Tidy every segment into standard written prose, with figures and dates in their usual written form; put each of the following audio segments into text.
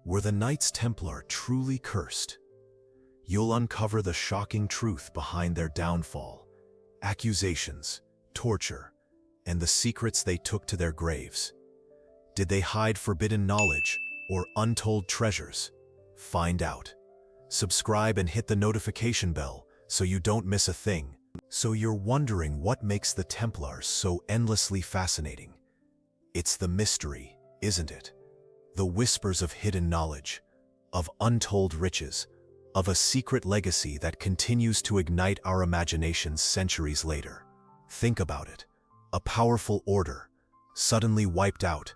Were the Knights Templar truly cursed? You'll uncover the shocking truth behind their downfall, accusations, torture, and the secrets they took to their graves. Did they hide forbidden knowledge or untold treasures? Find out. Subscribe and hit the notification bell so you don't miss a thing. So you're wondering what makes the Templars so endlessly fascinating. It's the mystery, isn't it? The whispers of hidden knowledge, of untold riches, of a secret legacy that continues to ignite our imaginations centuries later. Think about it. A powerful order, suddenly wiped out,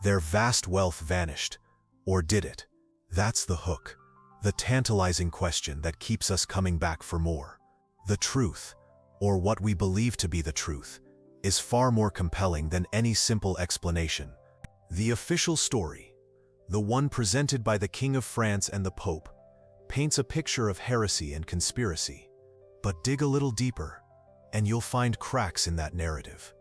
their vast wealth vanished. Or did it? That's the hook, the tantalizing question that keeps us coming back for more. The truth, or what we believe to be the truth, is far more compelling than any simple explanation. The official story, the one presented by the King of France and the Pope, paints a picture of heresy and conspiracy. But dig a little deeper, and you'll find cracks in that narrative.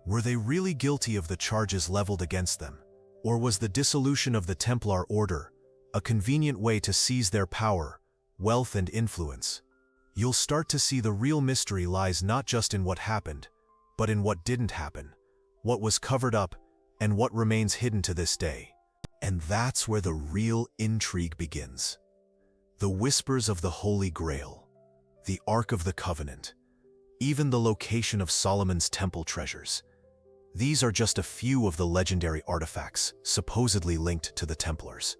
Were they really guilty of the charges leveled against them? Or was the dissolution of the Templar Order a convenient way to seize their power, wealth, and influence? You'll start to see the real mystery lies not just in what happened, but in what didn't happen, what was covered up, and what remains hidden to this day. And that's where the real intrigue begins. The whispers of the Holy Grail, the Ark of the Covenant, even the location of Solomon's temple treasures. These are just a few of the legendary artifacts supposedly linked to the Templars.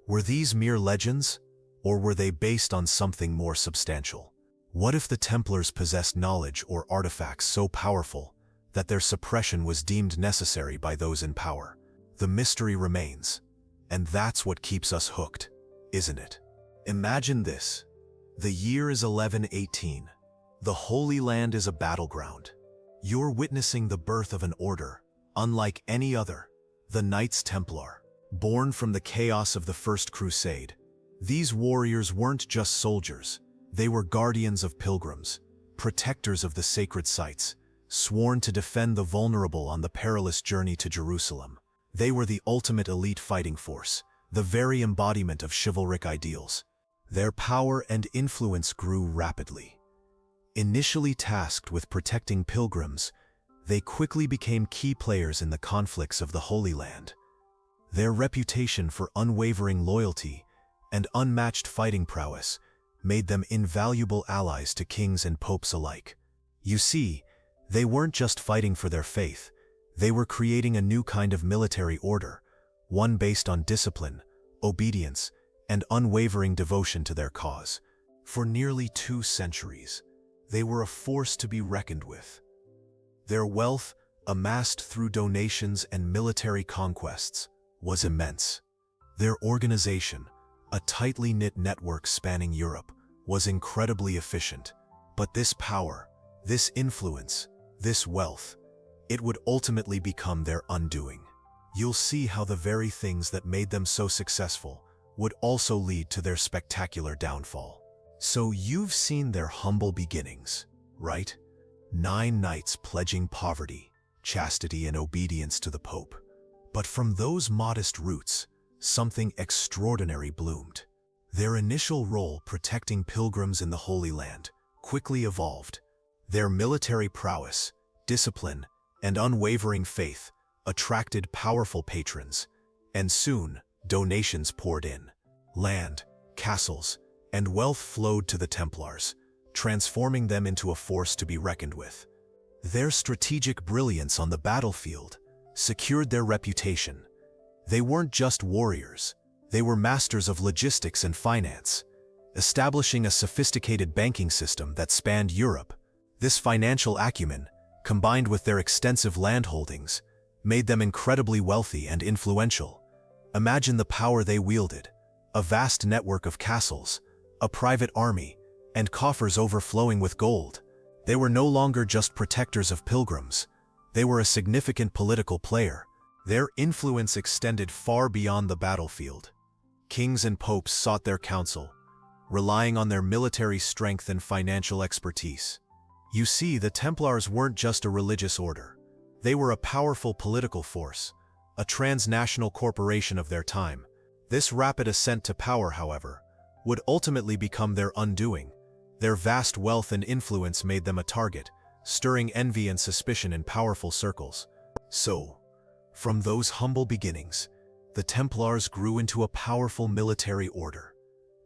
Were these mere legends, or were they based on something more substantial? What if the Templars possessed knowledge or artifacts so powerful that their suppression was deemed necessary by those in power? The mystery remains, and that's what keeps us hooked, isn't it? Imagine this. The year is 1118. The Holy Land is a battleground. You're witnessing the birth of an order, unlike any other, the Knights Templar. Born from the chaos of the First Crusade, these warriors weren't just soldiers. They were guardians of pilgrims, protectors of the sacred sites, sworn to defend the vulnerable on the perilous journey to Jerusalem. They were the ultimate elite fighting force, the very embodiment of chivalric ideals. Their power and influence grew rapidly. Initially tasked with protecting pilgrims, they quickly became key players in the conflicts of the Holy Land. Their reputation for unwavering loyalty and unmatched fighting prowess made them invaluable allies to kings and popes alike. You see, they weren't just fighting for their faith, they were creating a new kind of military order, one based on discipline, obedience, and unwavering devotion to their cause. For nearly 2 centuries, they were a force to be reckoned with. Their wealth, amassed through donations and military conquests, was immense. Their organization, a tightly knit network spanning Europe, was incredibly efficient. But this power, this influence, this wealth, it would ultimately become their undoing. You'll see how the very things that made them so successful would also lead to their spectacular downfall. So you've seen their humble beginnings, right? 9 knights pledging poverty, chastity, and obedience to the Pope. But from those modest roots, something extraordinary bloomed. Their initial role protecting pilgrims in the Holy Land quickly evolved. Their military prowess, discipline, and unwavering faith attracted powerful patrons, and soon donations poured in. Land, castles, and wealth flowed to the Templars, transforming them into a force to be reckoned with. Their strategic brilliance on the battlefield secured their reputation. They weren't just warriors, they were masters of logistics and finance, establishing a sophisticated banking system that spanned Europe. This financial acumen, combined with their extensive landholdings, made them incredibly wealthy and influential. Imagine the power they wielded: a vast network of castles, a private army, and coffers overflowing with gold. They were no longer just protectors of pilgrims. They were a significant political player. Their influence extended far beyond the battlefield. Kings and popes sought their counsel, relying on their military strength and financial expertise. You see, the Templars weren't just a religious order. They were a powerful political force, a transnational corporation of their time. This rapid ascent to power, however, would ultimately become their undoing. Their vast wealth and influence made them a target, stirring envy and suspicion in powerful circles. So, from those humble beginnings, the Templars grew into a powerful military order.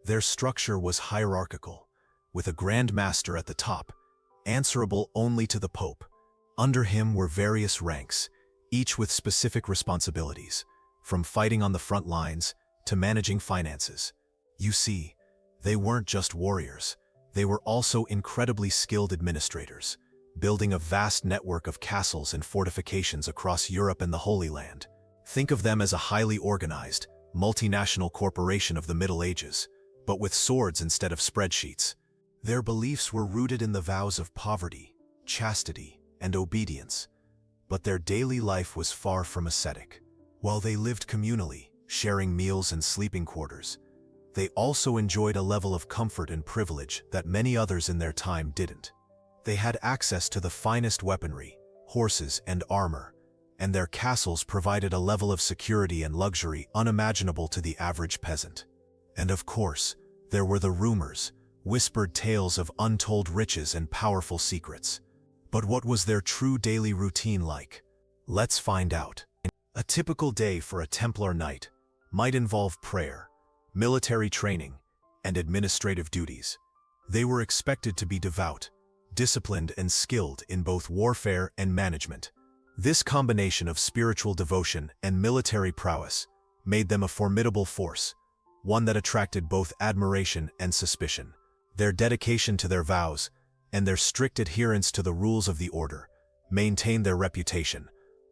Their structure was hierarchical, with a Grand Master at the top, answerable only to the Pope. Under him were various ranks, each with specific responsibilities, from fighting on the front lines to managing finances. You see, they weren't just warriors, they were also incredibly skilled administrators, building a vast network of castles and fortifications across Europe and the Holy Land. Think of them as a highly organized, multinational corporation of the Middle Ages, but with swords instead of spreadsheets. Their beliefs were rooted in the vows of poverty, chastity, and obedience, but their daily life was far from ascetic. While they lived communally, sharing meals and sleeping quarters, they also enjoyed a level of comfort and privilege that many others in their time didn't. They had access to the finest weaponry, horses, and armor, and their castles provided a level of security and luxury unimaginable to the average peasant. And of course, there were the rumors, whispered tales of untold riches and powerful secrets. But what was their true daily routine like? Let's find out. A typical day for a Templar knight might involve prayer, military training, and administrative duties. They were expected to be devout, disciplined, and skilled in both warfare and management. This combination of spiritual devotion and military prowess made them a formidable force, one that attracted both admiration and suspicion. Their dedication to their vows and their strict adherence to the rules of the order maintained their reputation,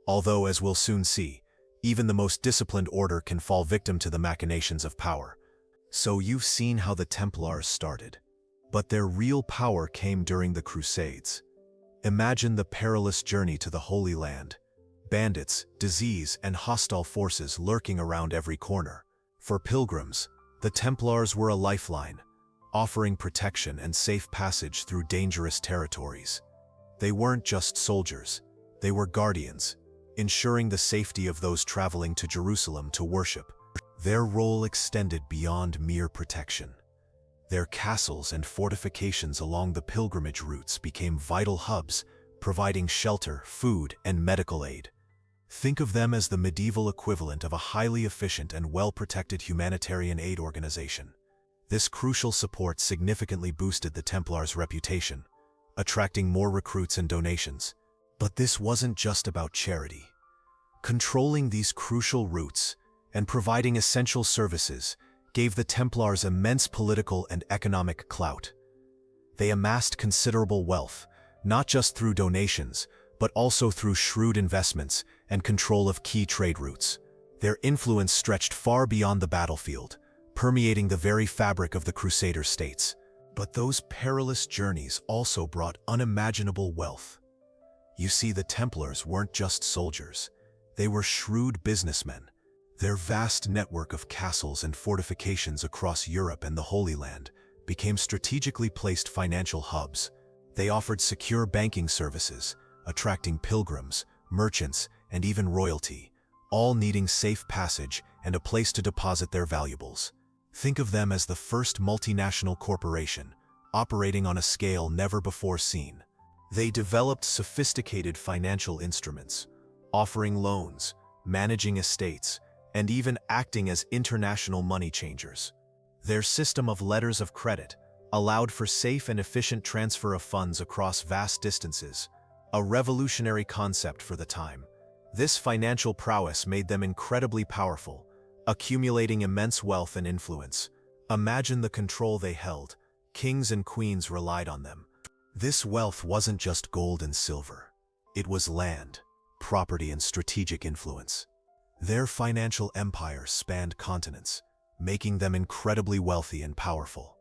although, as we'll soon see, even the most disciplined order can fall victim to the machinations of power. So you've seen how the Templars started, but their real power came during the Crusades. Imagine the perilous journey to the Holy Land, bandits, disease, and hostile forces lurking around every corner. For pilgrims, the Templars were a lifeline, offering protection and safe passage through dangerous territories. They weren't just soldiers, they were guardians, ensuring the safety of those traveling to Jerusalem to worship. Their role extended beyond mere protection. Their castles and fortifications along the pilgrimage routes became vital hubs, providing shelter, food, and medical aid. Think of them as the medieval equivalent of a highly efficient and well-protected humanitarian aid organization. This crucial support significantly boosted the Templars' reputation, attracting more recruits and donations. But this wasn't just about charity. Controlling these crucial routes and providing essential services gave the Templars immense political and economic clout. They amassed considerable wealth, not just through donations, but also through shrewd investments and control of key trade routes. Their influence stretched far beyond the battlefield, permeating the very fabric of the Crusader states. But those perilous journeys also brought unimaginable wealth. You see, the Templars weren't just soldiers, they were shrewd businessmen. Their vast network of castles and fortifications across Europe and the Holy Land became strategically placed financial hubs. They offered secure banking services, attracting pilgrims, merchants, and even royalty, all needing safe passage and a place to deposit their valuables. Think of them as the first multinational corporation, operating on a scale never before seen. They developed sophisticated financial instruments, offering loans, managing estates, and even acting as international money changers. Their system of letters of credit allowed for safe and efficient transfer of funds across vast distances, a revolutionary concept for the time. This financial prowess made them incredibly powerful, accumulating immense wealth and influence. Imagine the control they held. Kings and queens relied on them. This wealth wasn't just gold and silver. It was land, property, and strategic influence. Their financial empire spanned continents, making them incredibly wealthy and powerful.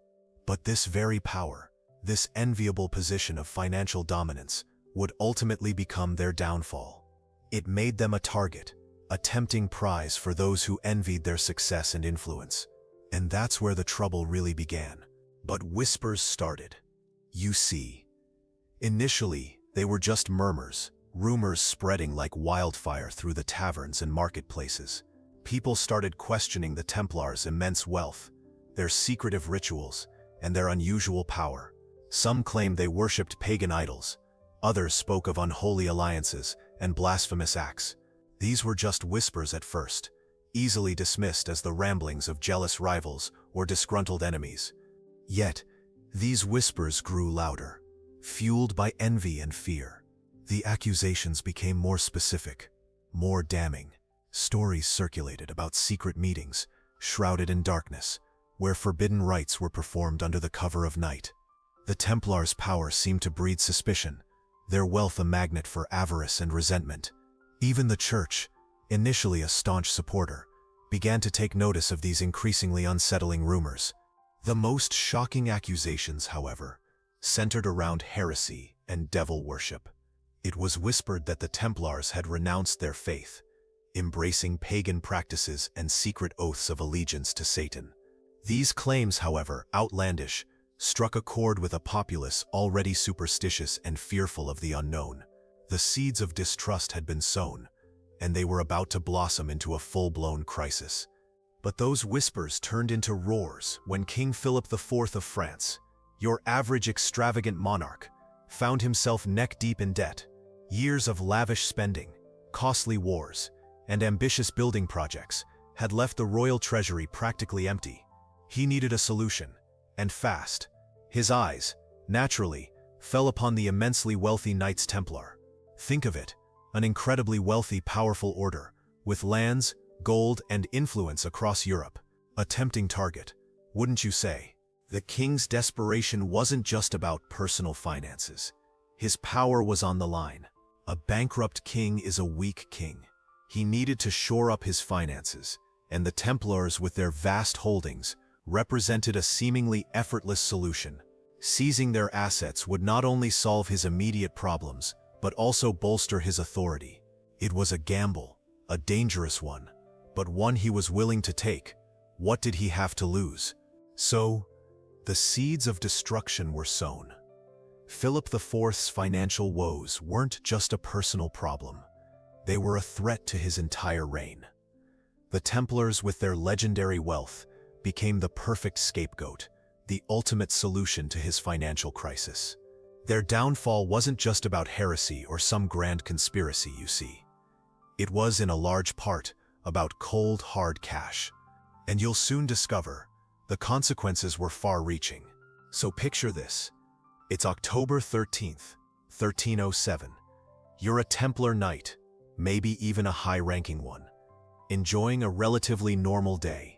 But this very power, this enviable position of financial dominance, would ultimately become their downfall. It made them a target, a tempting prize for those who envied their success and influence. And that's where the trouble really began. But whispers started. You see, initially, they were just murmurs, rumors spreading like wildfire through the taverns and marketplaces. People started questioning the Templars' immense wealth, their secretive rituals, and their unusual power. Some claimed they worshipped pagan idols. Others spoke of unholy alliances and blasphemous acts. These were just whispers at first, easily dismissed as the ramblings of jealous rivals or disgruntled enemies. Yet, these whispers grew louder, fueled by envy and fear. The accusations became more specific, more damning. Stories circulated about secret meetings, shrouded in darkness, where forbidden rites were performed under the cover of night. The Templars' power seemed to breed suspicion, their wealth a magnet for avarice and resentment. Even the Church, initially a staunch supporter, began to take notice of these increasingly unsettling rumors. The most shocking accusations, however, centered around heresy and devil worship. It was whispered that the Templars had renounced their faith, embracing pagan practices and secret oaths of allegiance to Satan. These claims, however outlandish, struck a chord with a populace already superstitious and fearful of the unknown. The seeds of distrust had been sown, and they were about to blossom into a full-blown crisis. But those whispers turned into roars when King Philip IV of France, your average extravagant monarch, found himself neck-deep in debt. Years of lavish spending, costly wars, and ambitious building projects had left the royal treasury practically empty. He needed a solution, and fast. His eyes, naturally, fell upon the immensely wealthy Knights Templar. Think of it, an incredibly wealthy, powerful order, with lands, gold, and influence across Europe. A tempting target, wouldn't you say? The king's desperation wasn't just about personal finances. His power was on the line. A bankrupt king is a weak king. He needed to shore up his finances, and the Templars, with their vast holdings, represented a seemingly effortless solution. Seizing their assets would not only solve his immediate problems, but also bolster his authority. It was a gamble, a dangerous one, but one he was willing to take. What did he have to lose? So, the seeds of destruction were sown. Philip IV's financial woes weren't just a personal problem. They were a threat to his entire reign. The Templars, with their legendary wealth, became the perfect scapegoat, the ultimate solution to his financial crisis. Their downfall wasn't just about heresy or some grand conspiracy, you see. It was, in a large part, about cold, hard cash. And you'll soon discover, the consequences were far-reaching. So picture this. It's October 13th, 1307. You're a Templar knight, maybe even a high-ranking one, enjoying a relatively normal day.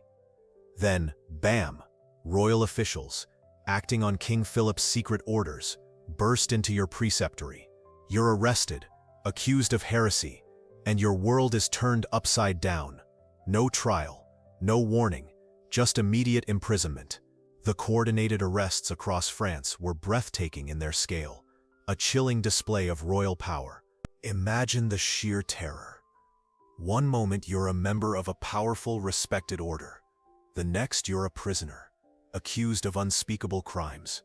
Then, bam, royal officials, acting on King Philip's secret orders, burst into your preceptory. You're arrested, accused of heresy, and your world is turned upside down. No trial, no warning, just immediate imprisonment. The coordinated arrests across France were breathtaking in their scale, a chilling display of royal power. Imagine the sheer terror. One moment you're a member of a powerful, respected order. The next you're a prisoner, accused of unspeakable crimes.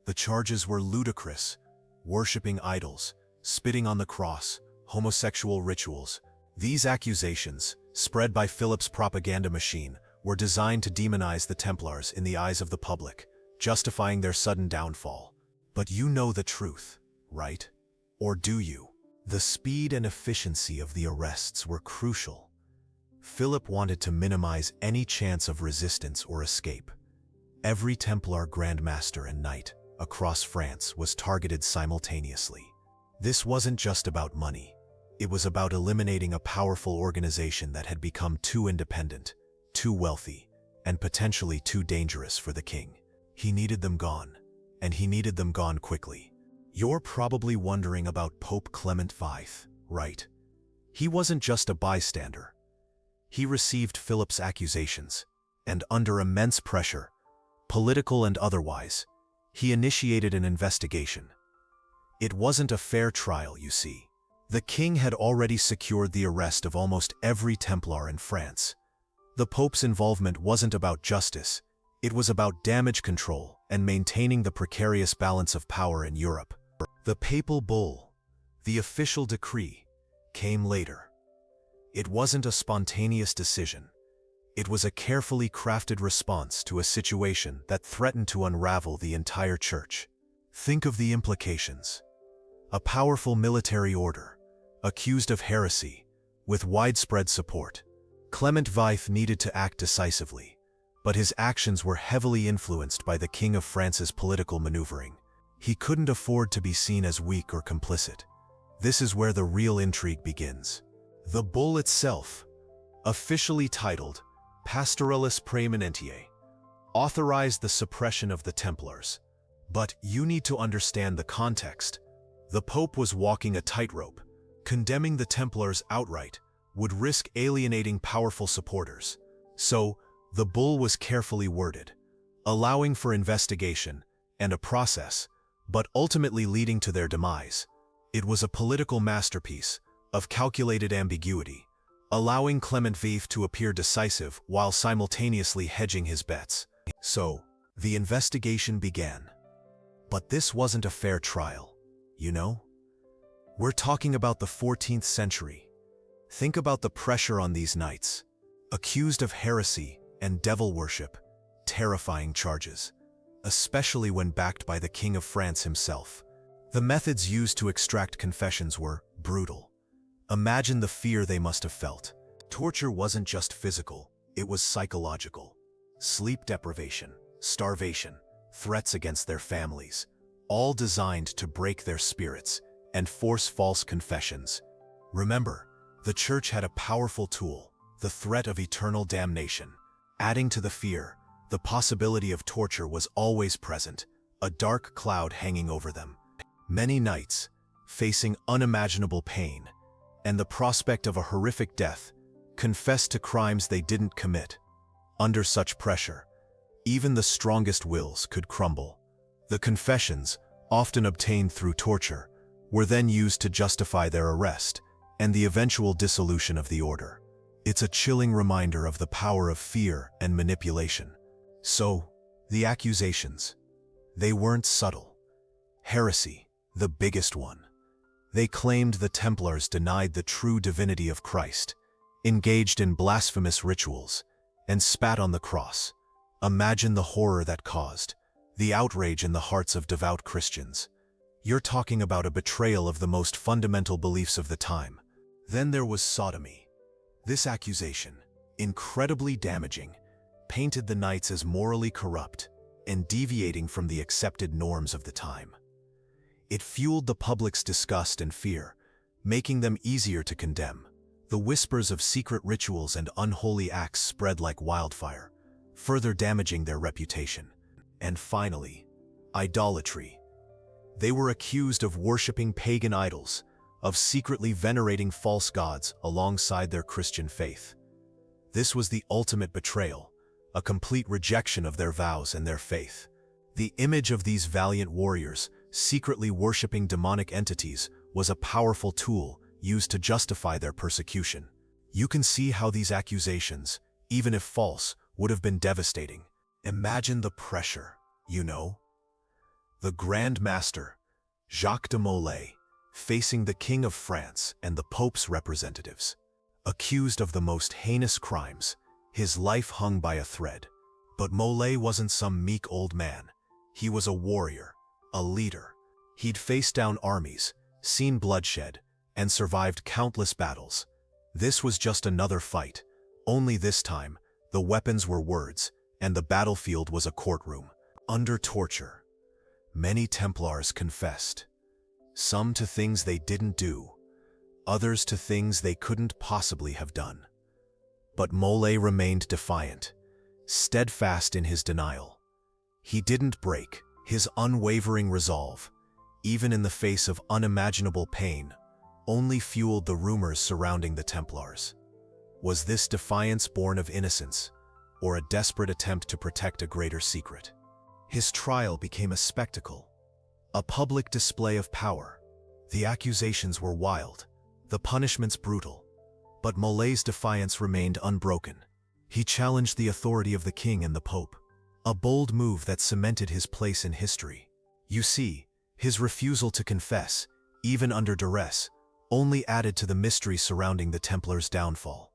The charges were ludicrous: worshipping idols, spitting on the cross, homosexual rituals. These accusations, spread by Philip's propaganda machine, were designed to demonize the Templars in the eyes of the public, justifying their sudden downfall. But you know the truth, right? Or do you? The speed and efficiency of the arrests were crucial. Philip wanted to minimize any chance of resistance or escape. Every Templar Grandmaster and Knight across France was targeted simultaneously. This wasn't just about money. It was about eliminating a powerful organization that had become too independent, too wealthy, and potentially too dangerous for the king. He needed them gone, and he needed them gone quickly. You're probably wondering about Pope Clement V, right? He wasn't just a bystander. He received Philip's accusations, and under immense pressure, political and otherwise, he initiated an investigation. It wasn't a fair trial, you see. The king had already secured the arrest of almost every Templar in France. The Pope's involvement wasn't about justice, it was about damage control and maintaining the precarious balance of power in Europe. The papal bull, the official decree, came later. It wasn't a spontaneous decision. It was a carefully crafted response to a situation that threatened to unravel the entire church. Think of the implications. A powerful military order, accused of heresy, with widespread support. Clement V needed to act decisively, but his actions were heavily influenced by the King of France's political maneuvering. He couldn't afford to be seen as weak or complicit. This is where the real intrigue begins. The bull itself, officially titled Pastoralis Praemunentiae, authorized the suppression of the Templars. But you need to understand the context. The Pope was walking a tightrope. Condemning the Templars outright would risk alienating powerful supporters. So, the bull was carefully worded, allowing for investigation and a process, but ultimately leading to their demise. It was a political masterpiece of calculated ambiguity, allowing Clement V to appear decisive while simultaneously hedging his bets. So, the investigation began. But this wasn't a fair trial, you know? We're talking about the 14th century. Think about the pressure on these knights. Accused of heresy and devil worship, terrifying charges, especially when backed by the King of France himself. The methods used to extract confessions were brutal. Imagine the fear they must have felt. Torture wasn't just physical, it was psychological. Sleep deprivation, starvation, threats against their families, all designed to break their spirits and force false confessions. Remember, the church had a powerful tool, the threat of eternal damnation. Adding to the fear, the possibility of torture was always present, a dark cloud hanging over them. Many knights, facing unimaginable pain and the prospect of a horrific death, confessed to crimes they didn't commit. Under such pressure, even the strongest wills could crumble. The confessions, often obtained through torture, were then used to justify their arrest and the eventual dissolution of the order. It's a chilling reminder of the power of fear and manipulation. So, the accusations. They weren't subtle. Heresy, the biggest one. They claimed the Templars denied the true divinity of Christ, engaged in blasphemous rituals, and spat on the cross. Imagine the horror that caused, the outrage in the hearts of devout Christians. You're talking about a betrayal of the most fundamental beliefs of the time. Then there was sodomy. This accusation, incredibly damaging, painted the knights as morally corrupt and deviating from the accepted norms of the time. It fueled the public's disgust and fear, making them easier to condemn. The whispers of secret rituals and unholy acts spread like wildfire, further damaging their reputation. And finally, idolatry. They were accused of worshipping pagan idols, of secretly venerating false gods alongside their Christian faith. This was the ultimate betrayal, a complete rejection of their vows and their faith. The image of these valiant warriors, secretly worshipping demonic entities, was a powerful tool used to justify their persecution. You can see how these accusations, even if false, would have been devastating. Imagine the pressure, you know? The Grand Master, Jacques de Molay, facing the King of France and the Pope's representatives. Accused of the most heinous crimes, his life hung by a thread. But Molay wasn't some meek old man. He was a warrior, a leader. He'd faced down armies, seen bloodshed, and survived countless battles. This was just another fight. Only this time, the weapons were words, and the battlefield was a courtroom. Under torture, many Templars confessed. Some to things they didn't do, others to things they couldn't possibly have done. But Molay remained defiant, steadfast in his denial. He didn't break. His unwavering resolve, even in the face of unimaginable pain, only fueled the rumors surrounding the Templars. Was this defiance born of innocence, or a desperate attempt to protect a greater secret? His trial became a spectacle, a public display of power. The accusations were wild, the punishments brutal, but Molay's defiance remained unbroken. He challenged the authority of the king and the Pope, a bold move that cemented his place in history. You see, his refusal to confess, even under duress, only added to the mystery surrounding the Templars' downfall.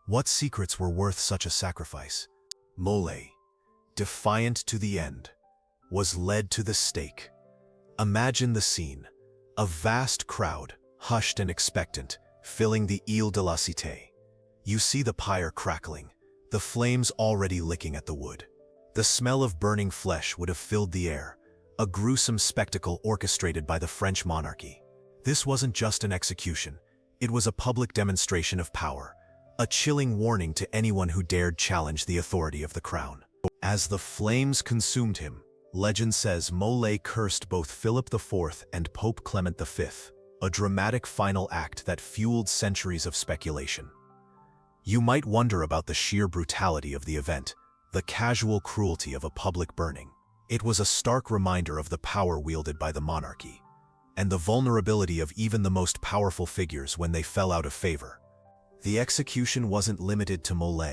What secrets were worth such a sacrifice? Mole, defiant to the end, was led to the stake. Imagine the scene. A vast crowd, hushed and expectant, filling the Ile de la Cité. You see the pyre crackling, the flames already licking at the wood. The smell of burning flesh would have filled the air, a gruesome spectacle orchestrated by the French monarchy. This wasn't just an execution, it was a public demonstration of power, a chilling warning to anyone who dared challenge the authority of the crown. As the flames consumed him, legend says Mole cursed both Philip IV and Pope Clement V, a dramatic final act that fueled centuries of speculation. You might wonder about the sheer brutality of the event, the casual cruelty of a public burning. It was a stark reminder of the power wielded by the monarchy, and the vulnerability of even the most powerful figures when they fell out of favor. The execution wasn't limited to Mole.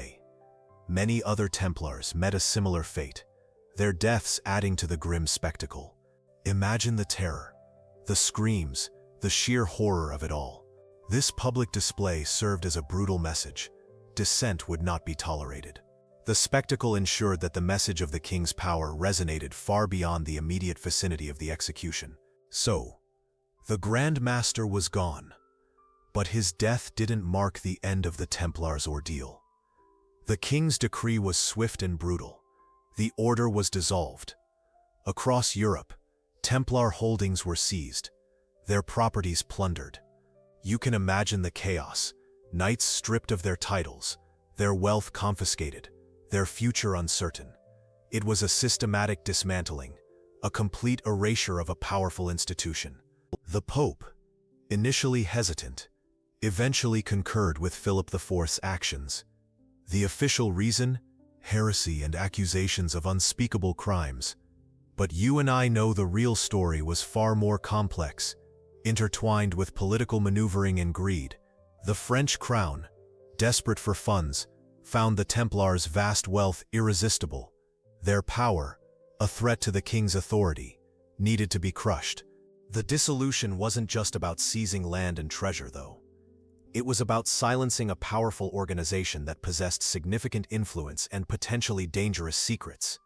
Many other Templars met a similar fate, their deaths adding to the grim spectacle. Imagine the terror, the screams, the sheer horror of it all. This public display served as a brutal message. Dissent would not be tolerated. The spectacle ensured that the message of the king's power resonated far beyond the immediate vicinity of the execution. So, the Grand Master was gone, but his death didn't mark the end of the Templars' ordeal. The king's decree was swift and brutal. The order was dissolved. Across Europe, Templar holdings were seized, their properties plundered. You can imagine the chaos: knights stripped of their titles, their wealth confiscated, their future uncertain. It was a systematic dismantling, a complete erasure of a powerful institution. The Pope, initially hesitant, eventually concurred with Philip IV's actions. The official reason? Heresy and accusations of unspeakable crimes. But you and I know the real story was far more complex, intertwined with political maneuvering and greed. The French crown, desperate for funds, found the Templars' vast wealth irresistible. Their power, a threat to the king's authority, needed to be crushed. The dissolution wasn't just about seizing land and treasure, though. It was about silencing a powerful organization that possessed significant influence and potentially dangerous secrets.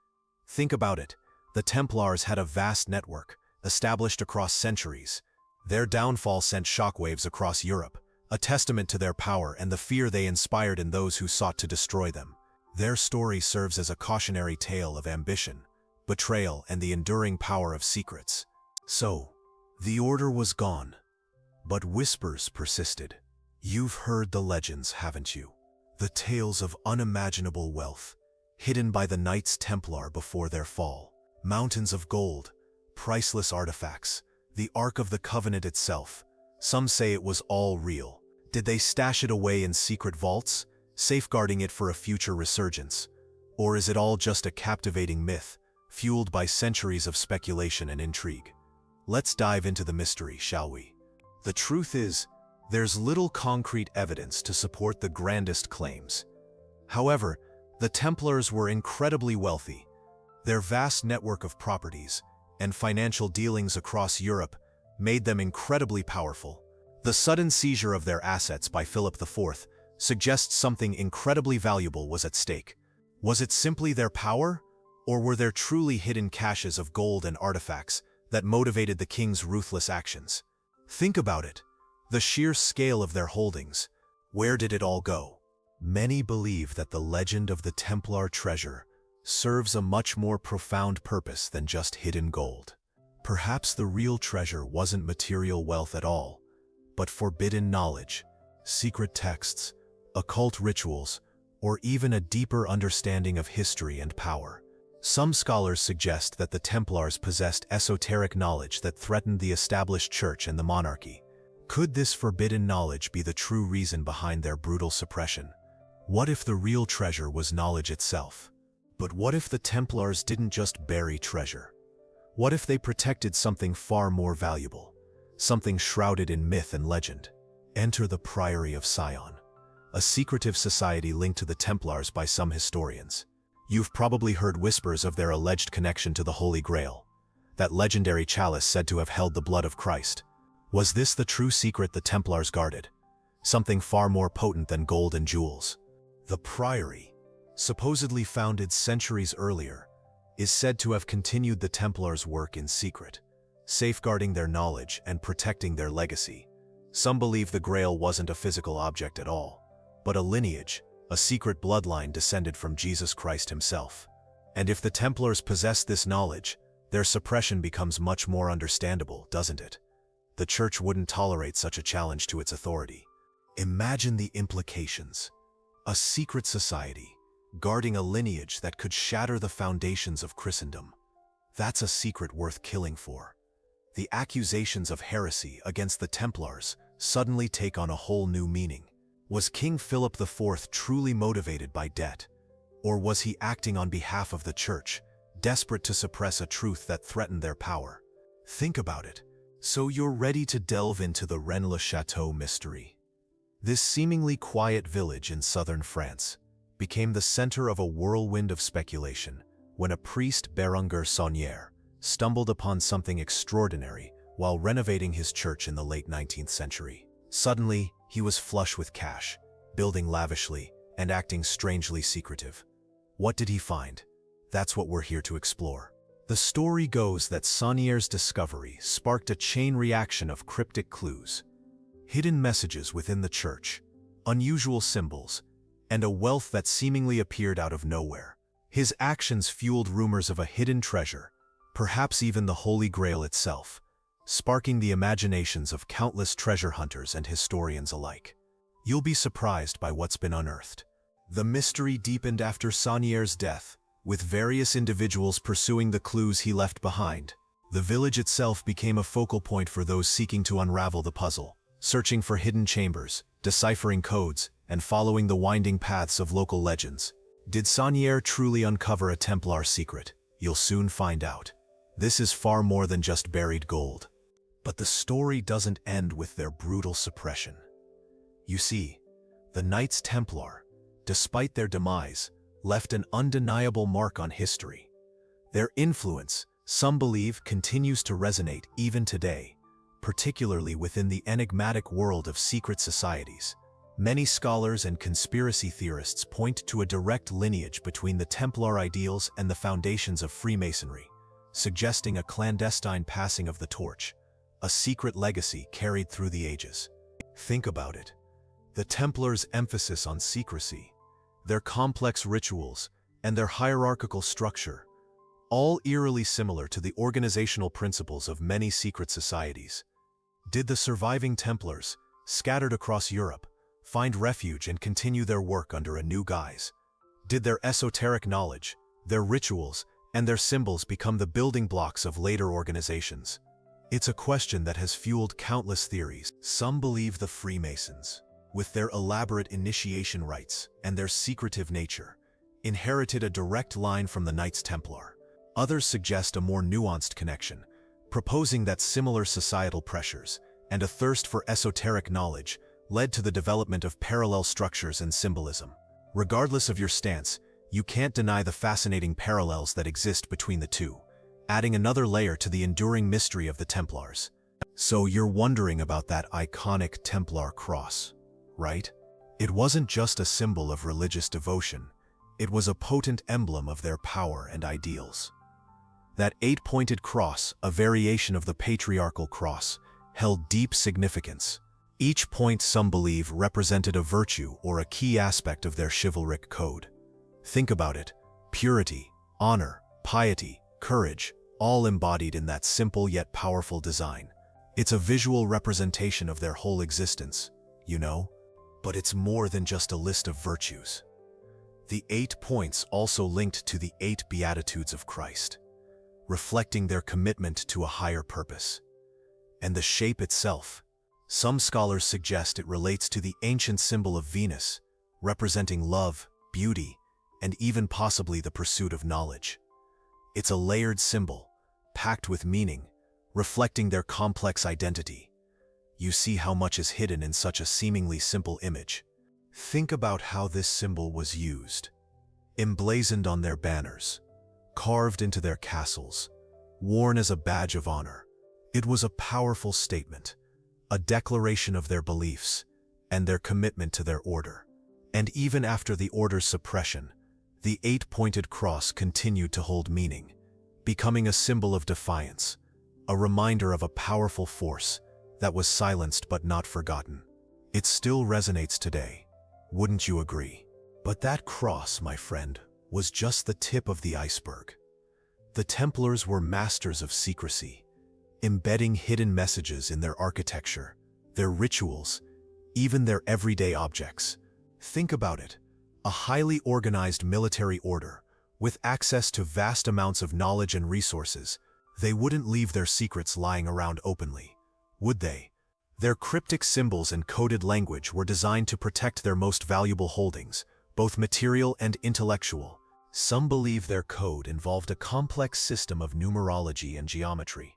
Think about it. The Templars had a vast network, established across centuries. Their downfall sent shockwaves across Europe, a testament to their power and the fear they inspired in those who sought to destroy them. Their story serves as a cautionary tale of ambition, betrayal, and the enduring power of secrets. So, the order was gone, but whispers persisted. You've heard the legends, haven't you? The tales of unimaginable wealth, hidden by the Knights Templar before their fall. Mountains of gold, priceless artifacts, the Ark of the Covenant itself. Some say it was all real. Did they stash it away in secret vaults, safeguarding it for a future resurgence? Or is it all just a captivating myth, fueled by centuries of speculation and intrigue? Let's dive into the mystery, shall we? The truth is, there's little concrete evidence to support the grandest claims. However, the Templars were incredibly wealthy. Their vast network of properties and financial dealings across Europe made them incredibly powerful. The sudden seizure of their assets by Philip IV suggests something incredibly valuable was at stake. Was it simply their power, or were there truly hidden caches of gold and artifacts that motivated the king's ruthless actions? Think about it. The sheer scale of their holdings. Where did it all go? Many believe that the legend of the Templar treasure serves a much more profound purpose than just hidden gold. Perhaps the real treasure wasn't material wealth at all, but forbidden knowledge, secret texts, occult rituals, or even a deeper understanding of history and power. Some scholars suggest that the Templars possessed esoteric knowledge that threatened the established church and the monarchy. Could this forbidden knowledge be the true reason behind their brutal suppression? What if the real treasure was knowledge itself? But what if the Templars didn't just bury treasure? What if they protected something far more valuable? Something shrouded in myth and legend? Enter the Priory of Sion, a secretive society linked to the Templars by some historians. You've probably heard whispers of their alleged connection to the Holy Grail, that legendary chalice said to have held the blood of Christ. Was this the true secret the Templars guarded? Something far more potent than gold and jewels. The Priory, supposedly founded centuries earlier, is said to have continued the Templars' work in secret, safeguarding their knowledge and protecting their legacy. Some believe the Grail wasn't a physical object at all, but a lineage, a secret bloodline descended from Jesus Christ himself. And if the Templars possessed this knowledge, their suppression becomes much more understandable, doesn't it? The Church wouldn't tolerate such a challenge to its authority. Imagine the implications. A secret society, guarding a lineage that could shatter the foundations of Christendom. That's a secret worth killing for. The accusations of heresy against the Templars suddenly take on a whole new meaning. Was King Philip IV truly motivated by debt? Or was he acting on behalf of the Church, desperate to suppress a truth that threatened their power? Think about it. So you're ready to delve into the Rennes-le-Château mystery. This seemingly quiet village in southern France became the center of a whirlwind of speculation when a priest, Berenguer Saunière, stumbled upon something extraordinary while renovating his church in the late 19th century. Suddenly, he was flush with cash, building lavishly, and acting strangely secretive. What did he find? That's what we're here to explore. The story goes that Saunière's discovery sparked a chain reaction of cryptic clues, hidden messages within the church, unusual symbols, and a wealth that seemingly appeared out of nowhere. His actions fueled rumors of a hidden treasure, perhaps even the Holy Grail itself, sparking the imaginations of countless treasure hunters and historians alike. You'll be surprised by what's been unearthed. The mystery deepened after Saunière's death, with various individuals pursuing the clues he left behind. The village itself became a focal point for those seeking to unravel the puzzle, searching for hidden chambers, deciphering codes, and following the winding paths of local legends. Did Saunière truly uncover a Templar secret? You'll soon find out. This is far more than just buried gold. But the story doesn't end with their brutal suppression. You see, the Knights Templar, despite their demise, left an undeniable mark on history. Their influence, some believe, continues to resonate even today, particularly within the enigmatic world of secret societies. Many scholars and conspiracy theorists point to a direct lineage between the Templar ideals and the foundations of Freemasonry, suggesting a clandestine passing of the torch, a secret legacy carried through the ages. Think about it. The Templars' emphasis on secrecy, their complex rituals, and their hierarchical structure, all eerily similar to the organizational principles of many secret societies. Did the surviving Templars, scattered across Europe, find refuge and continue their work under a new guise? Did their esoteric knowledge, their rituals, and their symbols become the building blocks of later organizations? It's a question that has fueled countless theories. Some believe the Freemasons, with their elaborate initiation rites and their secretive nature, inherited a direct line from the Knights Templar. Others suggest a more nuanced connection, proposing that similar societal pressures and a thirst for esoteric knowledge led to the development of parallel structures and symbolism. Regardless of your stance, you can't deny the fascinating parallels that exist between the two, adding another layer to the enduring mystery of the Templars. So you're wondering about that iconic Templar cross, right? It wasn't just a symbol of religious devotion, it was a potent emblem of their power and ideals. That 8-pointed cross, a variation of the patriarchal cross, held deep significance. Each point, some believe, represented a virtue or a key aspect of their chivalric code. Think about it: purity, honor, piety, courage, all embodied in that simple yet powerful design. It's a visual representation of their whole existence, you know? But it's more than just a list of virtues. The 8 points also linked to the 8 Beatitudes of Christ, reflecting their commitment to a higher purpose. And the shape itself, some scholars suggest it relates to the ancient symbol of Venus, representing love, beauty, and even possibly the pursuit of knowledge. It's a layered symbol, packed with meaning, reflecting their complex identity. You see how much is hidden in such a seemingly simple image. Think about how this symbol was used. Emblazoned on their banners, carved into their castles, worn as a badge of honor. It was a powerful statement, a declaration of their beliefs and their commitment to their order. And even after the order's suppression, the eight-pointed cross continued to hold meaning, becoming a symbol of defiance, a reminder of a powerful force that was silenced but not forgotten. It still resonates today, wouldn't you agree? But that cross, my friend, was just the tip of the iceberg. The Templars were masters of secrecy, embedding hidden messages in their architecture, their rituals, even their everyday objects. Think about it, a highly organized military order, with access to vast amounts of knowledge and resources. They wouldn't leave their secrets lying around openly, would they? Their cryptic symbols and coded language were designed to protect their most valuable holdings, both material and intellectual. Some believe their code involved a complex system of numerology and geometry,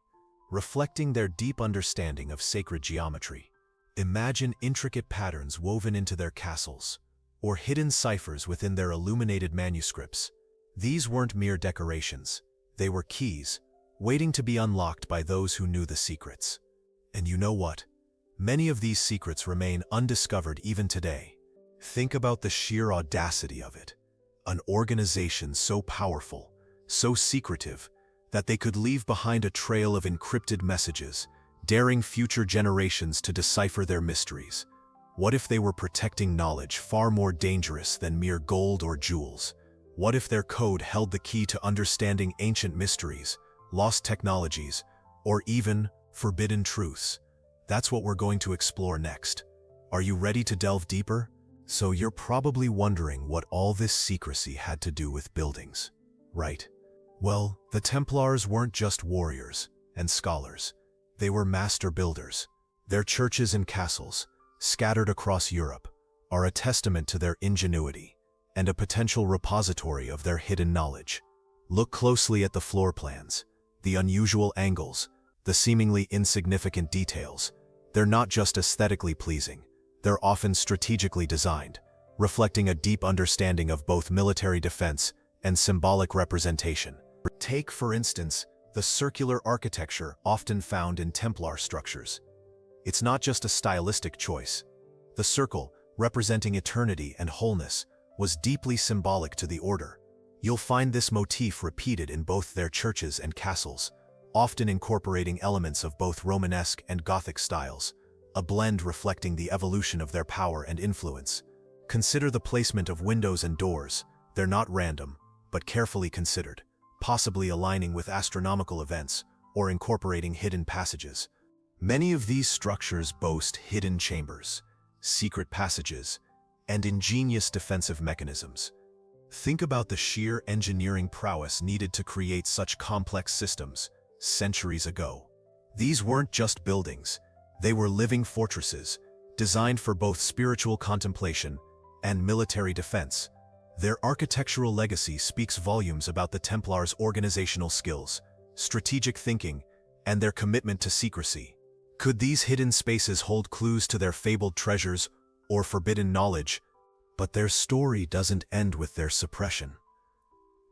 reflecting their deep understanding of sacred geometry. Imagine intricate patterns woven into their castles, or hidden ciphers within their illuminated manuscripts. These weren't mere decorations, they were keys, waiting to be unlocked by those who knew the secrets. And you know what? Many of these secrets remain undiscovered even today. Think about the sheer audacity of it. An organization so powerful, so secretive, that they could leave behind a trail of encrypted messages, daring future generations to decipher their mysteries. What if they were protecting knowledge far more dangerous than mere gold or jewels? What if their code held the key to understanding ancient mysteries, lost technologies, or even forbidden truths? That's what we're going to explore next. Are you ready to delve deeper? So you're probably wondering what all this secrecy had to do with buildings, right? Well, the Templars weren't just warriors and scholars. They were master builders. Their churches and castles, scattered across Europe, are a testament to their ingenuity and a potential repository of their hidden knowledge. Look closely at the floor plans, the unusual angles, the seemingly insignificant details. They're not just aesthetically pleasing. They're often strategically designed, reflecting a deep understanding of both military defense and symbolic representation. Take, for instance, the circular architecture often found in Templar structures. It's not just a stylistic choice. The circle, representing eternity and wholeness, was deeply symbolic to the order. You'll find this motif repeated in both their churches and castles, often incorporating elements of both Romanesque and Gothic styles, a blend reflecting the evolution of their power and influence. Consider the placement of windows and doors. They're not random, but carefully considered, possibly aligning with astronomical events or incorporating hidden passages. Many of these structures boast hidden chambers, secret passages, and ingenious defensive mechanisms. Think about the sheer engineering prowess needed to create such complex systems centuries ago. These weren't just buildings. They were living fortresses, designed for both spiritual contemplation and military defense. Their architectural legacy speaks volumes about the Templars' organizational skills, strategic thinking, and their commitment to secrecy. Could these hidden spaces hold clues to their fabled treasures or forbidden knowledge? But their story doesn't end with their suppression.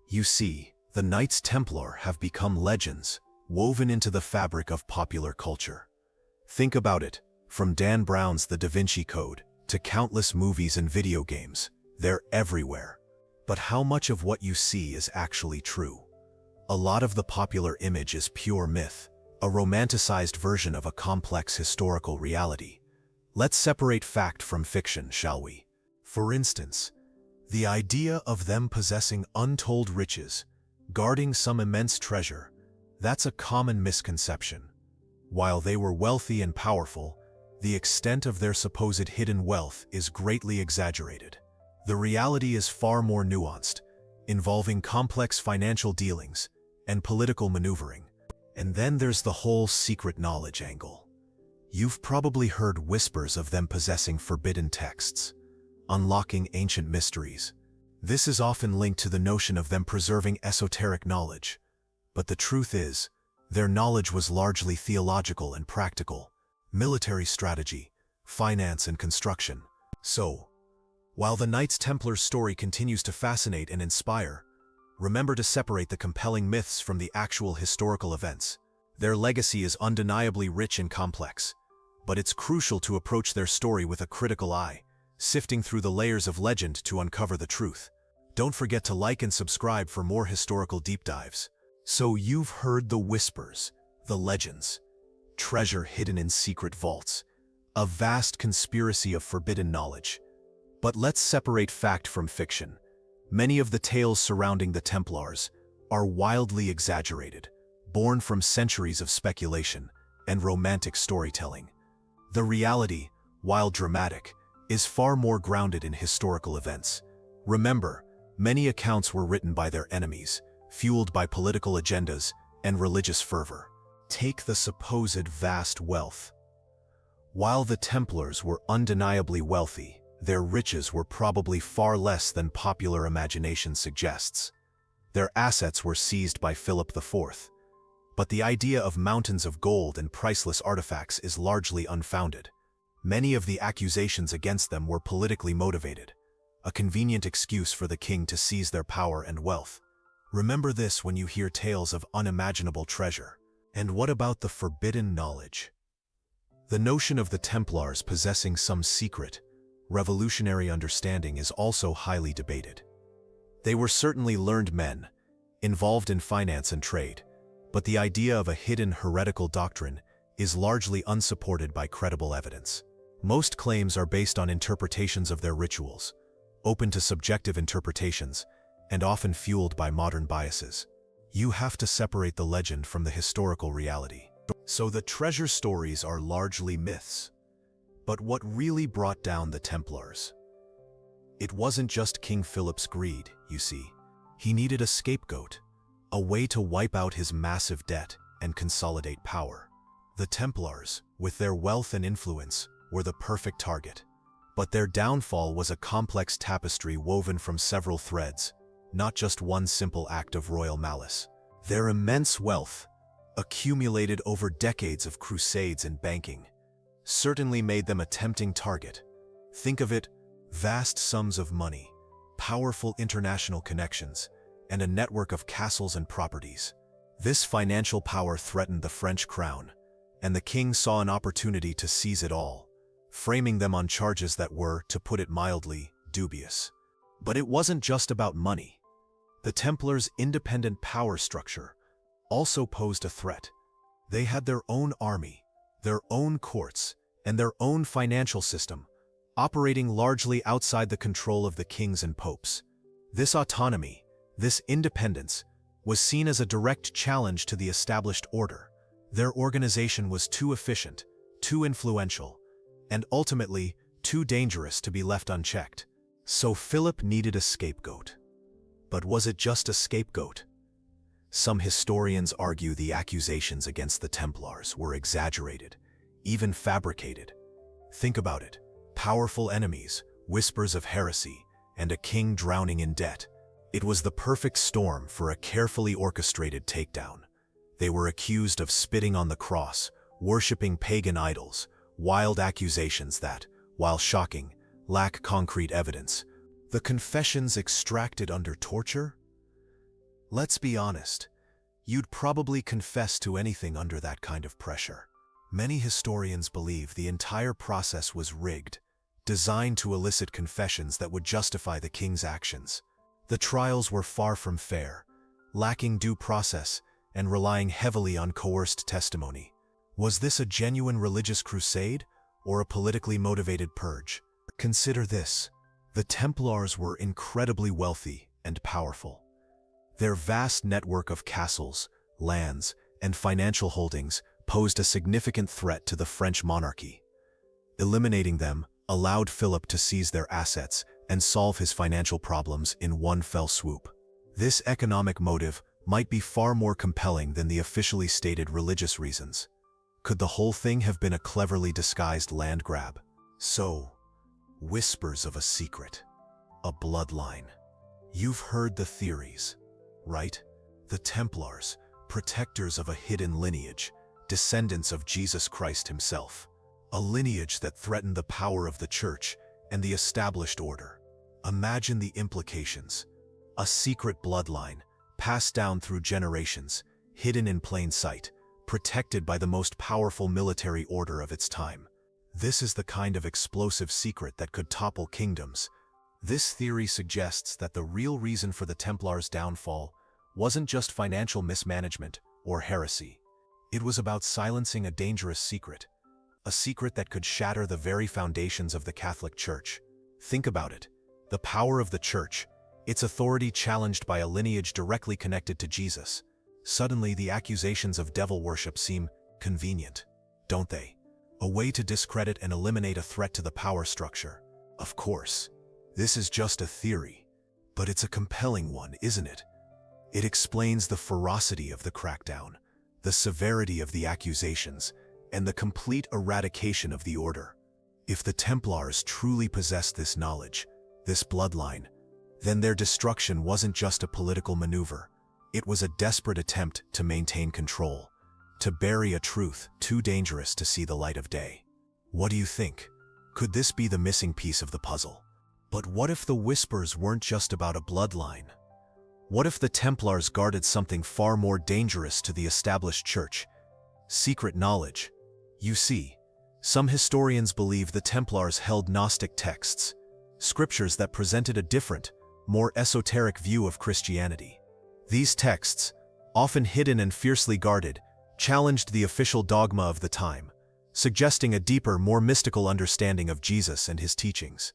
You see, the Knights Templar have become legends, woven into the fabric of popular culture. Think about it, from Dan Brown's The Da Vinci Code to countless movies and video games, they're everywhere. But how much of what you see is actually true? A lot of the popular image is pure myth, a romanticized version of a complex historical reality. Let's separate fact from fiction, shall we? For instance, the idea of them possessing untold riches, guarding some immense treasure, that's a common misconception. While they were wealthy and powerful, the extent of their supposed hidden wealth is greatly exaggerated. The reality is far more nuanced, involving complex financial dealings and political maneuvering. And then there's the whole secret knowledge angle. You've probably heard whispers of them possessing forbidden texts, unlocking ancient mysteries. This is often linked to the notion of them preserving esoteric knowledge. But the truth is, their knowledge was largely theological and practical, military strategy, finance and construction. So, while the Knights Templar's story continues to fascinate and inspire, remember to separate the compelling myths from the actual historical events. Their legacy is undeniably rich and complex, but it's crucial to approach their story with a critical eye, sifting through the layers of legend to uncover the truth. Don't forget to like and subscribe for more historical deep dives. So you've heard the whispers, the legends, treasure hidden in secret vaults, a vast conspiracy of forbidden knowledge. But let's separate fact from fiction. Many of the tales surrounding the Templars are wildly exaggerated, born from centuries of speculation and romantic storytelling. The reality, while dramatic, is far more grounded in historical events. Remember, many accounts were written by their enemies, fueled by political agendas and religious fervor. Take the supposed vast wealth. While the Templars were undeniably wealthy, their riches were probably far less than popular imagination suggests. Their assets were seized by Philip IV. But the idea of mountains of gold and priceless artifacts is largely unfounded. Many of the accusations against them were politically motivated, a convenient excuse for the king to seize their power and wealth. Remember this when you hear tales of unimaginable treasure. And what about the forbidden knowledge? The notion of the Templars possessing some secret, revolutionary understanding is also highly debated. They were certainly learned men, involved in finance and trade, but the idea of a hidden heretical doctrine is largely unsupported by credible evidence. Most claims are based on interpretations of their rituals, open to subjective interpretations, and often fueled by modern biases. You have to separate the legend from the historical reality. So the treasure stories are largely myths. But what really brought down the Templars? It wasn't just King Philip's greed, you see. He needed a scapegoat, a way to wipe out his massive debt and consolidate power. The Templars, with their wealth and influence, were the perfect target. But their downfall was a complex tapestry woven from several threads, not just one simple act of royal malice. Their immense wealth, accumulated over decades of crusades and banking, certainly made them a tempting target. Think of it: vast sums of money, powerful international connections, and a network of castles and properties. This financial power threatened the French crown, and the king saw an opportunity to seize it all, framing them on charges that were, to put it mildly, dubious. But it wasn't just about money. The Templars' independent power structure also posed a threat. They had their own army, their own courts, and their own financial system, operating largely outside the control of the kings and popes. This autonomy, this independence, was seen as a direct challenge to the established order. Their organization was too efficient, too influential, and ultimately too dangerous to be left unchecked. So Philip needed a scapegoat. But was it just a scapegoat? Some historians argue the accusations against the Templars were exaggerated, even fabricated. Think about it: powerful enemies, whispers of heresy, and a king drowning in debt. It was the perfect storm for a carefully orchestrated takedown. They were accused of spitting on the cross, worshipping pagan idols, wild accusations that, while shocking, lack concrete evidence. The confessions extracted under torture? Let's be honest, you'd probably confess to anything under that kind of pressure. Many historians believe the entire process was rigged, designed to elicit confessions that would justify the king's actions. The trials were far from fair, lacking due process, and relying heavily on coerced testimony. Was this a genuine religious crusade, or a politically motivated purge? Consider this: the Templars were incredibly wealthy and powerful. Their vast network of castles, lands, and financial holdings posed a significant threat to the French monarchy. Eliminating them allowed Philip to seize their assets and solve his financial problems in one fell swoop. This economic motive might be far more compelling than the officially stated religious reasons. Could the whole thing have been a cleverly disguised land grab? So, whispers of a secret, a bloodline. You've heard the theories, right? The Templars, protectors of a hidden lineage, descendants of Jesus Christ himself. A lineage that threatened the power of the church and the established order. Imagine the implications. A secret bloodline, passed down through generations, hidden in plain sight, protected by the most powerful military order of its time. This is the kind of explosive secret that could topple kingdoms. This theory suggests that the real reason for the Templars' downfall wasn't just financial mismanagement or heresy. It was about silencing a dangerous secret, a secret that could shatter the very foundations of the Catholic Church. Think about it. The power of the Church, its authority challenged by a lineage directly connected to Jesus. Suddenly, the accusations of devil worship seem convenient, don't they? A way to discredit and eliminate a threat to the power structure. Of course, this is just a theory, but it's a compelling one, isn't it? It explains the ferocity of the crackdown, the severity of the accusations, and the complete eradication of the order. If the Templars truly possessed this knowledge, this bloodline, then their destruction wasn't just a political maneuver. It was a desperate attempt to maintain control, to bury a truth too dangerous to see the light of day. What do you think? Could this be the missing piece of the puzzle? But what if the whispers weren't just about a bloodline? What if the Templars guarded something far more dangerous to the established church? Secret knowledge. You see, some historians believe the Templars held Gnostic texts, scriptures that presented a different, more esoteric view of Christianity. These texts, often hidden and fiercely guarded, challenged the official dogma of the time, suggesting a deeper, more mystical understanding of Jesus and his teachings.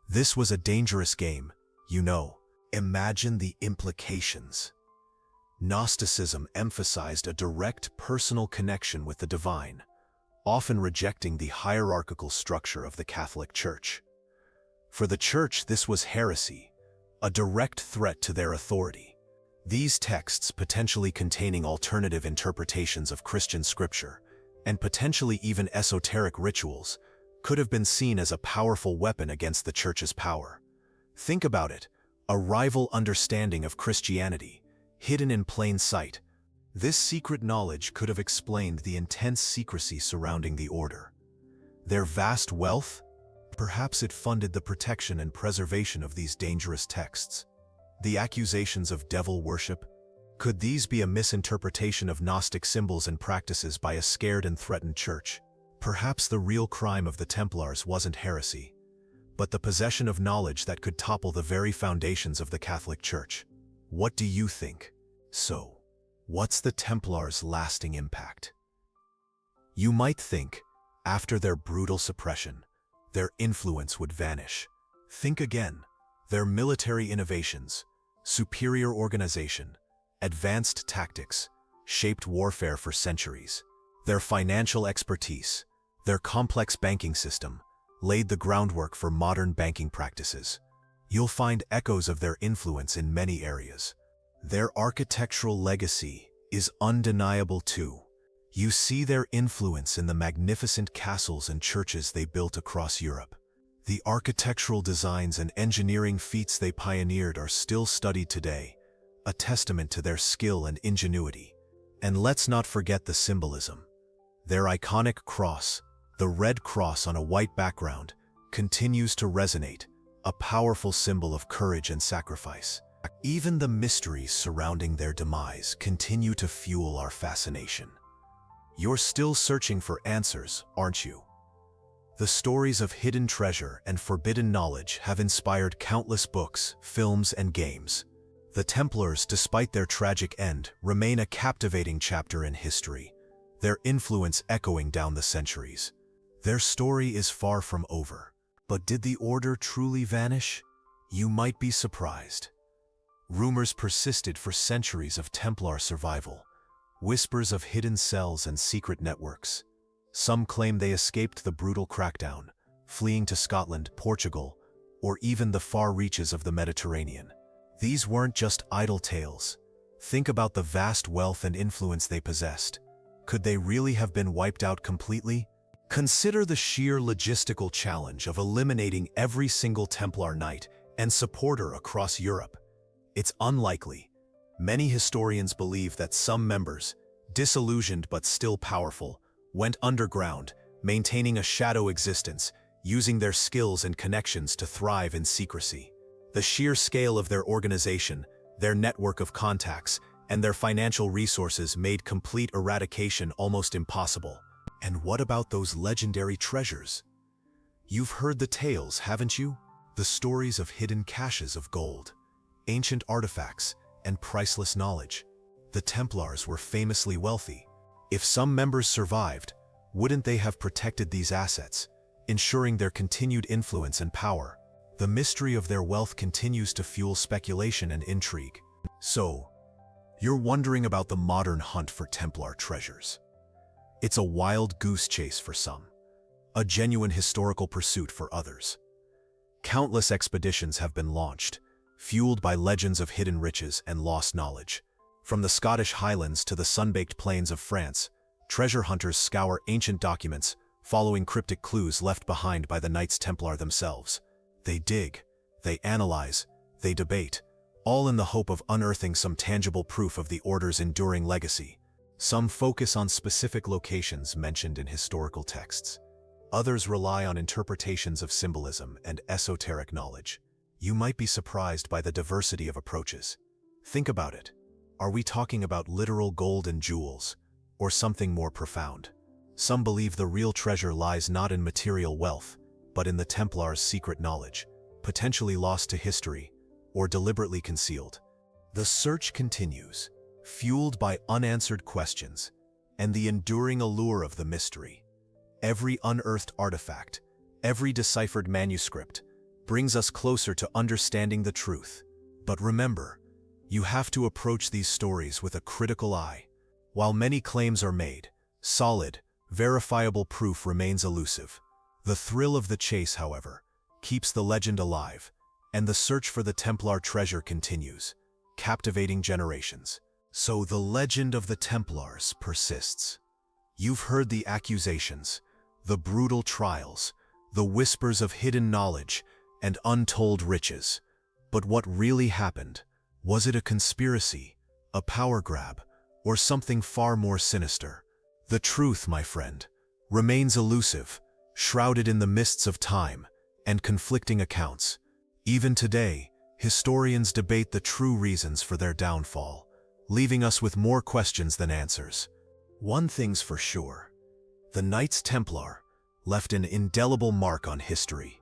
This was a dangerous game, you know. Imagine the implications. Gnosticism emphasized a direct personal connection with the divine, often rejecting the hierarchical structure of the Catholic Church. For the Church, this was heresy, a direct threat to their authority. These texts, potentially containing alternative interpretations of Christian scripture, and potentially even esoteric rituals, could have been seen as a powerful weapon against the Church's power. Think about it. A rival understanding of Christianity, hidden in plain sight. This secret knowledge could have explained the intense secrecy surrounding the order. Their vast wealth? Perhaps it funded the protection and preservation of these dangerous texts. The accusations of devil worship? Could these be a misinterpretation of Gnostic symbols and practices by a scared and threatened church? Perhaps the real crime of the Templars wasn't heresy, but the possession of knowledge that could topple the very foundations of the Catholic Church. What do you think? So, what's the Templars' lasting impact? You might think, after their brutal suppression, their influence would vanish. Think again. Their military innovations, superior organization, advanced tactics, shaped warfare for centuries. Their financial expertise, their complex banking system, laid the groundwork for modern banking practices. You'll find echoes of their influence in many areas. Their architectural legacy is undeniable too. You see their influence in the magnificent castles and churches they built across Europe. The architectural designs and engineering feats they pioneered are still studied today, a testament to their skill and ingenuity. And let's not forget the symbolism. Their iconic cross, the red cross on a white background, continues to resonate, a powerful symbol of courage and sacrifice. Even the mysteries surrounding their demise continue to fuel our fascination. You're still searching for answers, aren't you? The stories of hidden treasure and forbidden knowledge have inspired countless books, films, and games. The Templars, despite their tragic end, remain a captivating chapter in history, their influence echoing down the centuries. Their story is far from over. But did the order truly vanish? You might be surprised. Rumors persisted for centuries of Templar survival, whispers of hidden cells and secret networks. Some claim they escaped the brutal crackdown, fleeing to Scotland, Portugal, or even the far reaches of the Mediterranean. These weren't just idle tales. Think about the vast wealth and influence they possessed. Could they really have been wiped out completely? Consider the sheer logistical challenge of eliminating every single Templar knight and supporter across Europe. It's unlikely. Many historians believe that some members, disillusioned but still powerful, went underground, maintaining a shadow existence, using their skills and connections to thrive in secrecy. The sheer scale of their organization, their network of contacts, and their financial resources made complete eradication almost impossible. And what about those legendary treasures? You've heard the tales, haven't you? The stories of hidden caches of gold, ancient artifacts, and priceless knowledge. The Templars were famously wealthy. If some members survived, wouldn't they have protected these assets, ensuring their continued influence and power? The mystery of their wealth continues to fuel speculation and intrigue. So, you're wondering about the modern hunt for Templar treasures. It's a wild goose chase for some, a genuine historical pursuit for others. Countless expeditions have been launched, fueled by legends of hidden riches and lost knowledge. From the Scottish Highlands to the sun-baked plains of France, treasure hunters scour ancient documents, following cryptic clues left behind by the Knights Templar themselves. They dig, they analyze, they debate, all in the hope of unearthing some tangible proof of the Order's enduring legacy. Some focus on specific locations mentioned in historical texts. Others rely on interpretations of symbolism and esoteric knowledge. You might be surprised by the diversity of approaches. Think about it. Are we talking about literal gold and jewels, or something more profound? Some believe the real treasure lies not in material wealth, but in the Templars' secret knowledge, potentially lost to history, or deliberately concealed. The search continues, fueled by unanswered questions and the enduring allure of the mystery. Every unearthed artifact, every deciphered manuscript, brings us closer to understanding the truth. But remember, you have to approach these stories with a critical eye. While many claims are made, solid, verifiable proof remains elusive. The thrill of the chase, however, keeps the legend alive, and the search for the Templar treasure continues, captivating generations. So the legend of the Templars persists. You've heard the accusations, the brutal trials, the whispers of hidden knowledge and untold riches. But what really happened? Was it a conspiracy, a power grab, or something far more sinister? The truth, my friend, remains elusive, shrouded in the mists of time and conflicting accounts. Even today, historians debate the true reasons for their downfall, leaving us with more questions than answers. One thing's for sure, the Knights Templar left an indelible mark on history.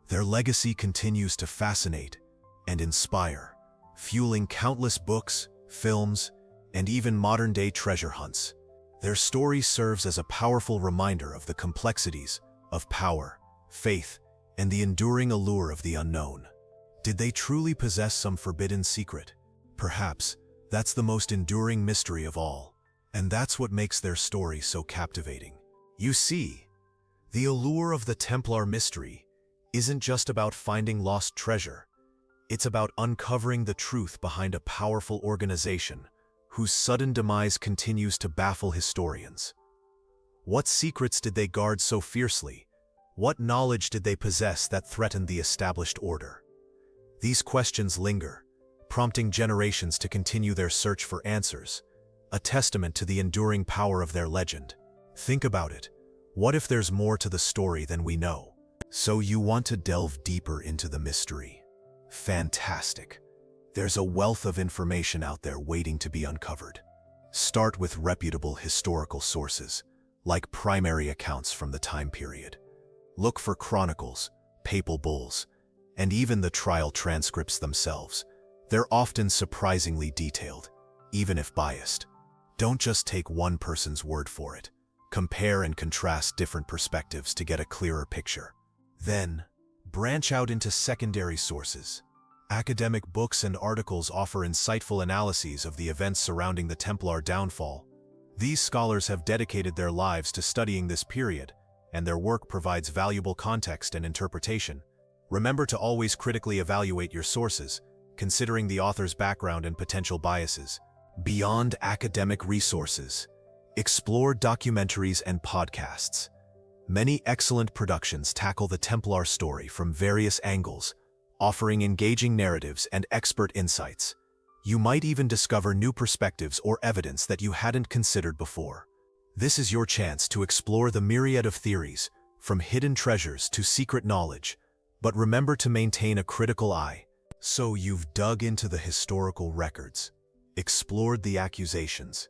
Their legacy continues to fascinate and inspire, fueling countless books, films, and even modern-day treasure hunts. Their story serves as a powerful reminder of the complexities of power, faith, and the enduring allure of the unknown. Did they truly possess some forbidden secret? Perhaps that's the most enduring mystery of all, and that's what makes their story so captivating. You see, the allure of the Templar mystery isn't just about finding lost treasure. It's about uncovering the truth behind a powerful organization whose sudden demise continues to baffle historians. What secrets did they guard so fiercely? What knowledge did they possess that threatened the established order? These questions linger, prompting generations to continue their search for answers, a testament to the enduring power of their legend. Think about it. What if there's more to the story than we know? So you want to delve deeper into the mystery? Fantastic. There's a wealth of information out there waiting to be uncovered. Start with reputable historical sources, like primary accounts from the time period. Look for chronicles, papal bulls, and even the trial transcripts themselves. They're often surprisingly detailed, even if biased. Don't just take one person's word for it. Compare and contrast different perspectives to get a clearer picture. Then, branch out into secondary sources. Academic books and articles offer insightful analyses of the events surrounding the Templar downfall. These scholars have dedicated their lives to studying this period, and their work provides valuable context and interpretation. Remember to always critically evaluate your sources, considering the author's background and potential biases. Beyond academic resources, explore documentaries and podcasts. Many excellent productions tackle the Templar story from various angles, offering engaging narratives and expert insights. You might even discover new perspectives or evidence that you hadn't considered before. This is your chance to explore the myriad of theories, from hidden treasures to secret knowledge, but remember to maintain a critical eye. So you've dug into the historical records, explored the accusations,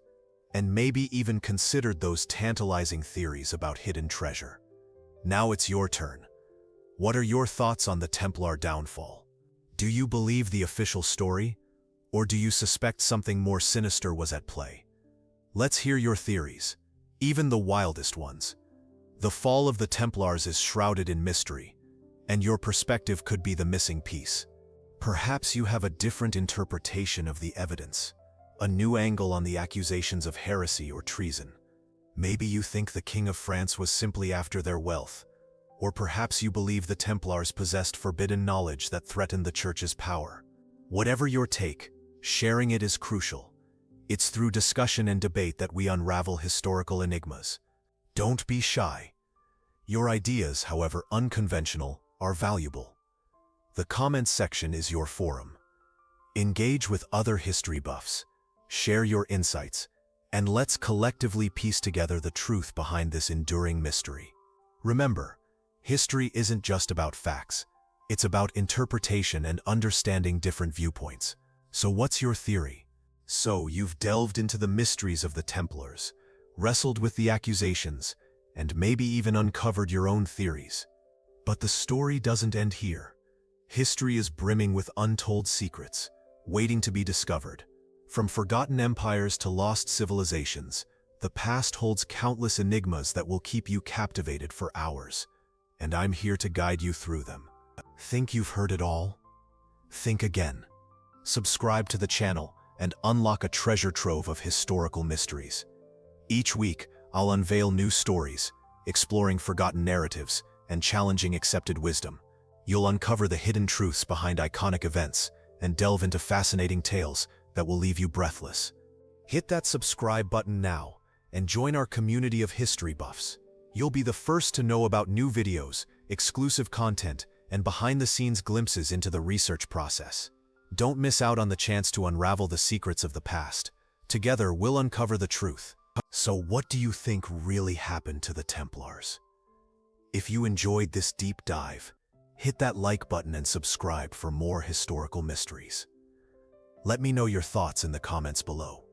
and maybe even considered those tantalizing theories about hidden treasure. Now it's your turn. What are your thoughts on the Templar downfall? Do you believe the official story, or do you suspect something more sinister was at play? Let's hear your theories, even the wildest ones. The fall of the Templars is shrouded in mystery, and your perspective could be the missing piece. Perhaps you have a different interpretation of the evidence, a new angle on the accusations of heresy or treason. Maybe you think the King of France was simply after their wealth, or perhaps you believe the Templars possessed forbidden knowledge that threatened the Church's power. Whatever your take, sharing it is crucial. It's through discussion and debate that we unravel historical enigmas. Don't be shy. Your ideas, however unconventional, are valuable. The comments section is your forum. Engage with other history buffs, share your insights, and let's collectively piece together the truth behind this enduring mystery. Remember, history isn't just about facts. It's about interpretation and understanding different viewpoints. So what's your theory? So you've delved into the mysteries of the Templars, wrestled with the accusations, and maybe even uncovered your own theories. But the story doesn't end here. History is brimming with untold secrets, waiting to be discovered. From forgotten empires to lost civilizations, the past holds countless enigmas that will keep you captivated for hours. And I'm here to guide you through them. Think you've heard it all? Think again. Subscribe to the channel and unlock a treasure trove of historical mysteries. Each week, I'll unveil new stories, exploring forgotten narratives, and challenging accepted wisdom. You'll uncover the hidden truths behind iconic events and delve into fascinating tales that will leave you breathless. Hit that subscribe button now and join our community of history buffs. You'll be the first to know about new videos, exclusive content, and behind-the-scenes glimpses into the research process. Don't miss out on the chance to unravel the secrets of the past. Together, we'll uncover the truth. So what do you think really happened to the Templars? If you enjoyed this deep dive, hit that like button and subscribe for more historical mysteries. Let me know your thoughts in the comments below.